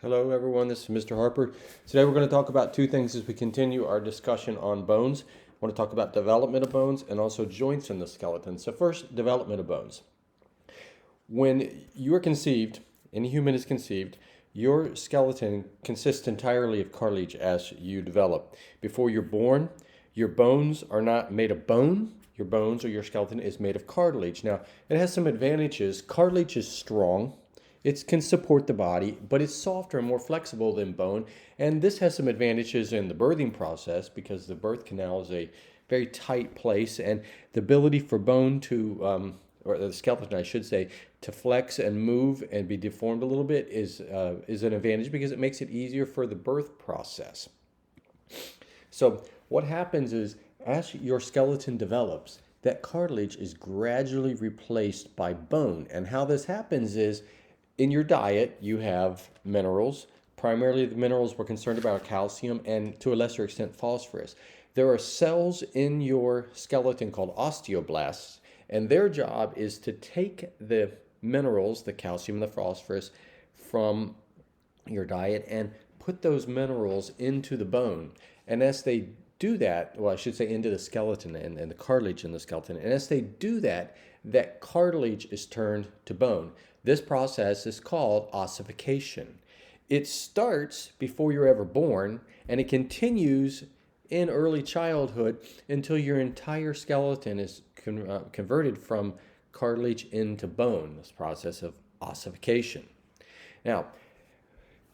Hello everyone, this is Mr. Harper. Today we're going to talk about two things as we continue our discussion on bones. I want to talk about development of bones and also joints in the skeleton. So first, development of bones. When you are conceived, any human is conceived, your skeleton consists entirely of cartilage as you develop. Before you're born, your bones are not made of bone. Your bones or your skeleton is made of cartilage. Now, it has some advantages. Cartilage is strong. It can support the body, but it's softer and more flexible than bone. And this has some advantages in the birthing process because the birth canal is a very tight place, and the ability for bone to, or the skeleton, I should say, to flex and move and be deformed a little bit is an advantage because it makes it easier for the birth process. So what happens is, as your skeleton develops, that cartilage is gradually replaced by bone. And how this happens is, in your diet, you have minerals. Primarily, the minerals we're concerned about are calcium and, to a lesser extent, phosphorus. There are cells in your skeleton called osteoblasts, and their job is to take the minerals, the calcium and the phosphorus, from your diet and put those minerals into the bone. And as they do that, well, I should say into the skeleton and the cartilage in the skeleton, and as they do that, that cartilage is turned to bone. This process is called ossification. It starts before you're ever born, and it continues in early childhood until your entire skeleton is converted from cartilage into bone, this process of ossification. Now,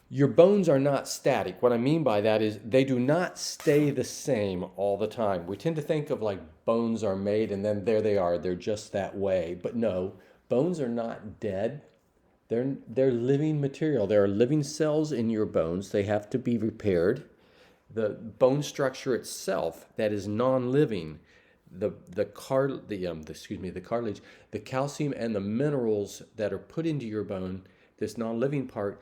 your bones are not static. What I mean by that is they do not stay the same all the time. We tend to think of like bones are made and then there they are, they're just that way. But no, bones are not dead. They're living material. There are living cells in your bones. They have to be repaired. The bone structure itself that is non-living, the cartilage, the calcium and the minerals that are put into your bone, this non-living part,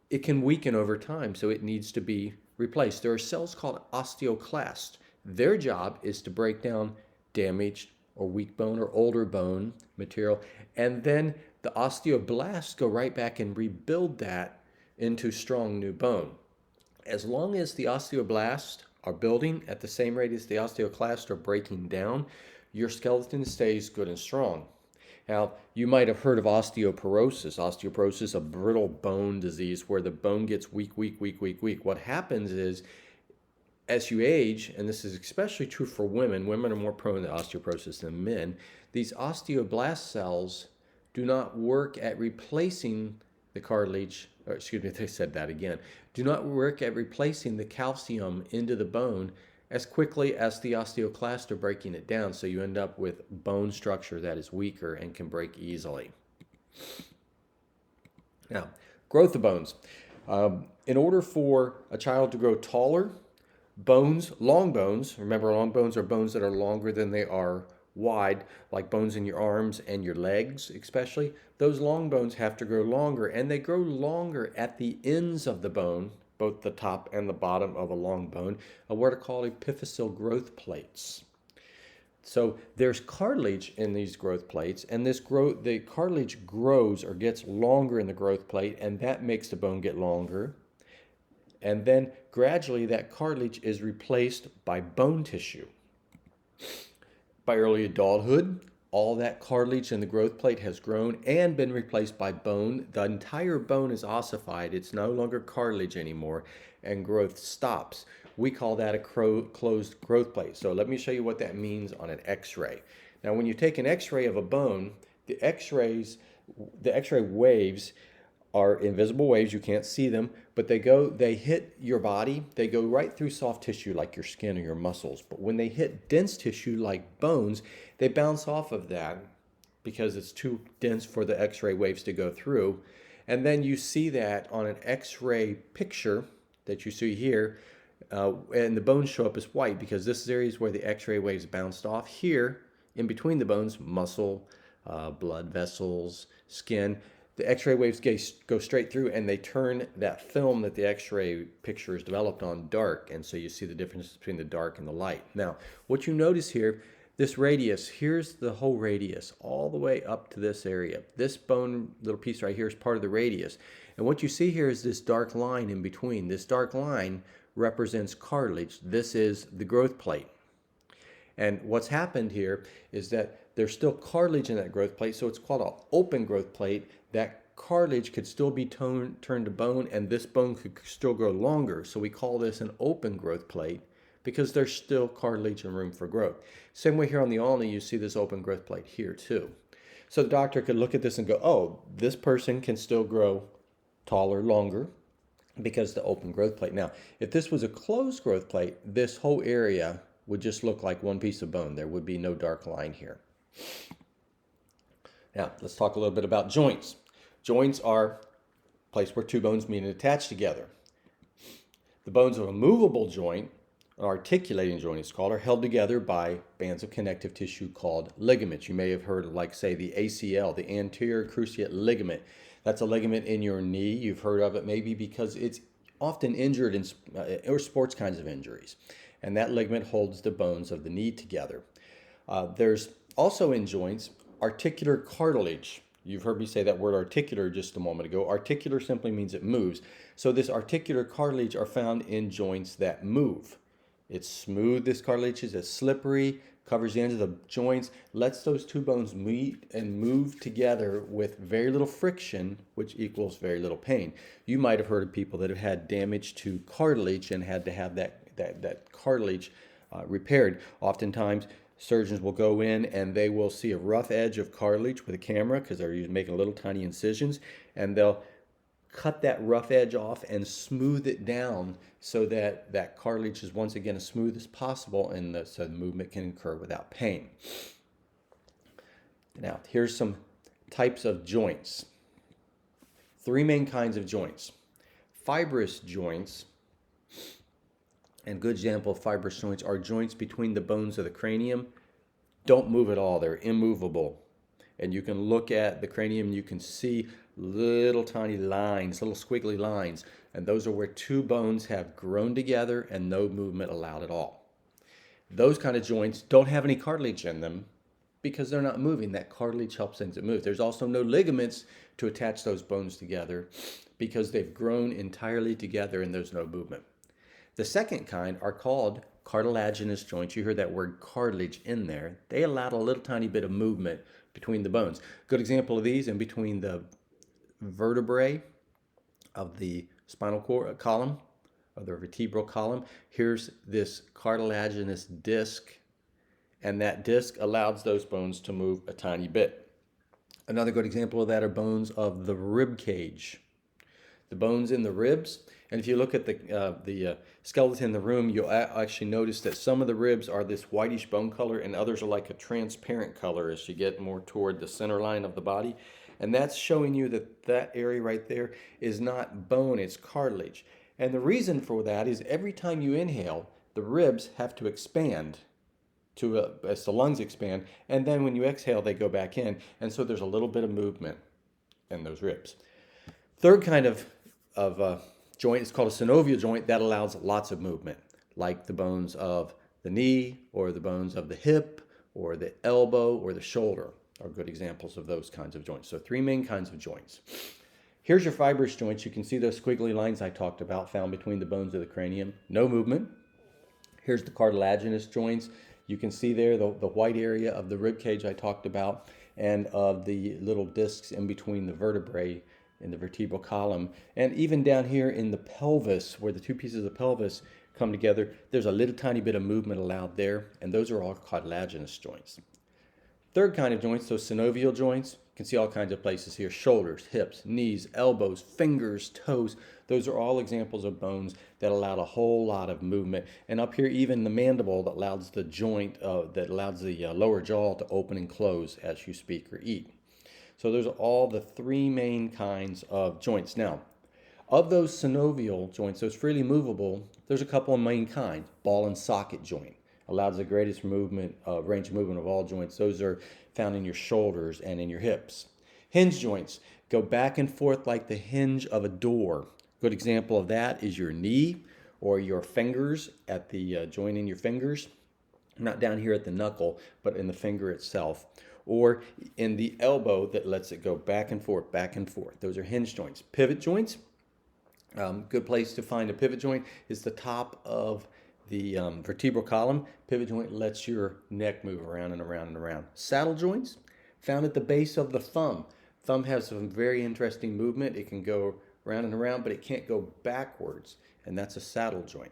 it can weaken over time, so it needs to be replaced. There are cells called osteoclasts. Their job is to break down damaged or weak bone or older bone material, and then the osteoblasts go right back and rebuild that into strong new bone. As long as the osteoblasts are building at the same rate as the osteoclasts are breaking down, your skeleton stays good and strong. Now, you might have heard of osteoporosis. Osteoporosis, a brittle bone disease where the bone gets weak. What happens is, as you age, and this is especially true for women, women are more prone to osteoporosis than men, these osteoblast cells do not work at replacing the cartilage, or excuse me, they said that again, do not work at replacing the calcium into the bone as quickly as the osteoclasts are breaking it down, so you end up with bone structure that is weaker and can break easily. Now, growth of bones. In order for a child to grow taller, bones, long bones, remember long bones are bones that are longer than they are wide, like bones in your arms and your legs especially, those long bones have to grow longer, and they grow longer at the ends of the bone, both the top and the bottom of a long bone, what are called epiphyseal growth plates. So there's cartilage in these growth plates, and the cartilage grows or gets longer in the growth plate, and that makes the bone get longer. And then gradually that cartilage is replaced by bone tissue. By early adulthood, all that cartilage in the growth plate has grown and been replaced by bone. The entire bone is ossified. It's no longer cartilage anymore, and growth stops. We call that a closed growth plate. So let me show you what that means on an x-ray. Now, when you take an x-ray of a bone, the x-ray waves are invisible waves. You can't see them, but they hit your body. They go right through soft tissue like your skin or your muscles. But when they hit dense tissue like bones, they bounce off of that because it's too dense for the x-ray waves to go through. And then you see that on an x-ray picture that you see here, and the bones show up as white because this is areas where the x-ray waves bounced off. Here, in between the bones, muscle, blood vessels, skin, the x-ray waves go straight through, and they turn that film that the x-ray picture is developed on dark, and so you see the difference between the dark and the light. Now, what you notice here, This radius, here's the whole radius, all the way up to this area. This bone little piece right here is part of the radius. And what you see here is this dark line in between. This dark line represents cartilage. This is the growth plate. And what's happened here is that there's still cartilage in that growth plate, so it's called an open growth plate. That cartilage could still be turned to bone, and this bone could still grow longer. So we call this an open growth plate because there's still cartilage and room for growth. Same way here on the ulna, you see this open growth plate here too. So the doctor could look at this and go, oh, this person can still grow taller, longer, because the open growth plate. Now, if this was a closed growth plate, this whole area would just look like one piece of bone. There would be no dark line here. Now, let's talk a little bit about joints. Joints are a place where two bones meet and attach together. The bones of a movable joint, an articulating joint it's called, are held together by bands of connective tissue called ligaments. You may have heard of, like, say, the ACL, the anterior cruciate ligament. That's a ligament in your knee. You've heard of it maybe because it's often injured in or sports kinds of injuries. And that ligament holds the bones of the knee together. There's also in joints articular cartilage. You've heard me say that word articular just a moment ago. Articular simply means it moves. So this articular cartilage are found in joints that move. It's smooth, this cartilage is, it's slippery, covers the ends of the joints, lets those two bones meet and move together with very little friction, which equals very little pain. You might have heard of people that have had damage to cartilage and had to have that cartilage repaired. Oftentimes, surgeons will go in and they will see a rough edge of cartilage with a camera because they're making little tiny incisions, and they'll cut that rough edge off and smooth it down so that that cartilage is once again as smooth as possible, and so the movement can occur without pain. Now, here's some types of joints. Three main kinds of joints. Fibrous joints, and a good example of fibrous joints are joints between the bones of the cranium. Don't move at all, they're immovable. And you can look at the cranium and you can see little tiny lines, little squiggly lines, and those are where two bones have grown together and no movement allowed at all. Those kind of joints don't have any cartilage in them because they're not moving. That cartilage helps things to move. There's also no ligaments to attach those bones together because they've grown entirely together and there's no movement. The second kind are called cartilaginous joints. You heard that word cartilage in there. They allowed a little tiny bit of movement between the bones. Good example of these in between the vertebrae of the spinal column, of the vertebral column. Here's this cartilaginous disc, and that disc allows those bones to move a tiny bit. Another good example of that are bones of the rib cage. The bones in the ribs, and if you look at the skeleton in the room, you'll actually notice that some of the ribs are this whitish bone color and others are like a transparent color as you get more toward the center line of the body. And that's showing you that that area right there is not bone, it's cartilage. And the reason for that is every time you inhale, the ribs have to expand as the lungs expand, and then when you exhale, they go back in. And so there's a little bit of movement in those ribs. Third kind of joint is called a synovial joint that allows lots of movement, like the bones of the knee or the bones of the hip or the elbow or the shoulder are good examples of those kinds of joints. So three main kinds of joints. Here's your fibrous joints. You can see those squiggly lines I talked about found between the bones of the cranium. No movement. Here's the cartilaginous joints. You can see there the white area of the rib cage I talked about and of the little discs in between the vertebrae in the vertebral column. And even down here in the pelvis, where the two pieces of the pelvis come together, there's a little tiny bit of movement allowed there, and those are all cartilaginous joints. Third kind of joints, those synovial joints, you can see all kinds of places here: shoulders, hips, knees, elbows, fingers, toes. Those are all examples of bones that allow a whole lot of movement. And up here, even the mandible that allows the joint, that allows the lower jaw to open and close as you speak or eat. So those are all the three main kinds of joints. Now, of those synovial joints, those freely movable, there's a couple of main kinds. Ball and socket joint allows the greatest movement, range of movement of all joints. Those are found in your shoulders and in your hips. Hinge joints go back and forth like the hinge of a door. Good example of that is your knee or your fingers at the joint in your fingers. not down here at the knuckle, but in the finger itself, or in the elbow that lets it go back and forth, back and forth. Those are hinge joints. Pivot joints, good place to find a pivot joint is the top of the vertebral column. Pivot joint lets your neck move around and around and around. Saddle joints, found at the base of the thumb. Thumb has some very interesting movement. It can go around and around, but it can't go backwards, and that's a saddle joint.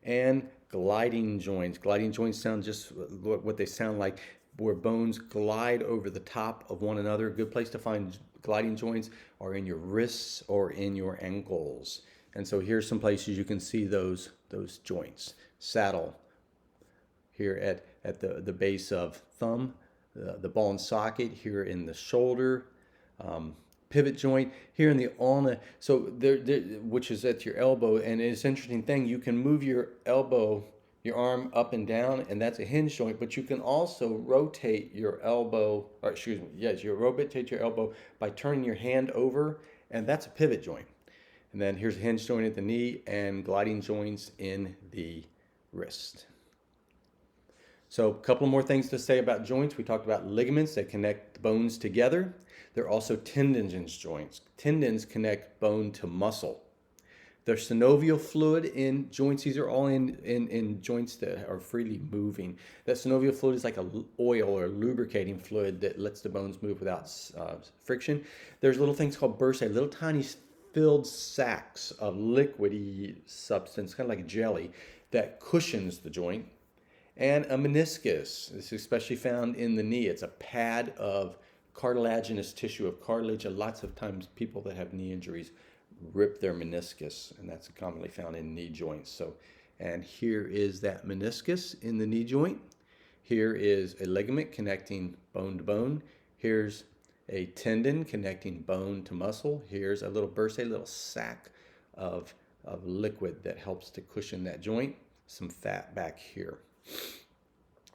And gliding joints. Gliding joints sound just what they sound like, where bones glide over the top of one another. A good place to find gliding joints are in your wrists or in your ankles. And so here's some places you can see those joints. Saddle here at the base of thumb, the ball and socket here in the shoulder, pivot joint here in the ulna, so there, which is at your elbow. And it's an interesting thing, you can move your elbow, your arm up and down, and that's a hinge joint, but you can also rotate your elbow, or excuse me, yes, you rotate your elbow by turning your hand over, and that's a pivot joint. And then here's a hinge joint at the knee and gliding joints in the wrist. So a couple more things to say about joints. We talked about ligaments that connect the bones together. There are also tendons in joints. Tendons connect bone to muscle. There's synovial fluid in joints. These are all in joints that are freely moving. That synovial fluid is like an oil or lubricating fluid that lets the bones move without friction. There's little things called bursae, little tiny filled sacs of liquidy substance, kind of like jelly, that cushions the joint. And a meniscus. This is especially found in the knee. It's a pad of cartilaginous tissue, of cartilage, and lots of times people that have knee injuries rip their meniscus, and that's commonly found in knee joints. So, and here is that meniscus in the knee joint. Here is a ligament connecting bone to bone. Here's a tendon connecting bone to muscle. Here's a little bursae, little sac of liquid that helps to cushion that joint. Some fat back here.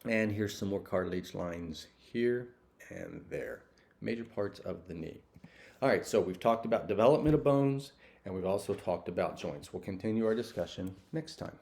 And here's some more cartilage lines here and there. Major parts of the knee. All right, so we've talked about development of bones, and we've also talked about joints. We'll continue our discussion next time.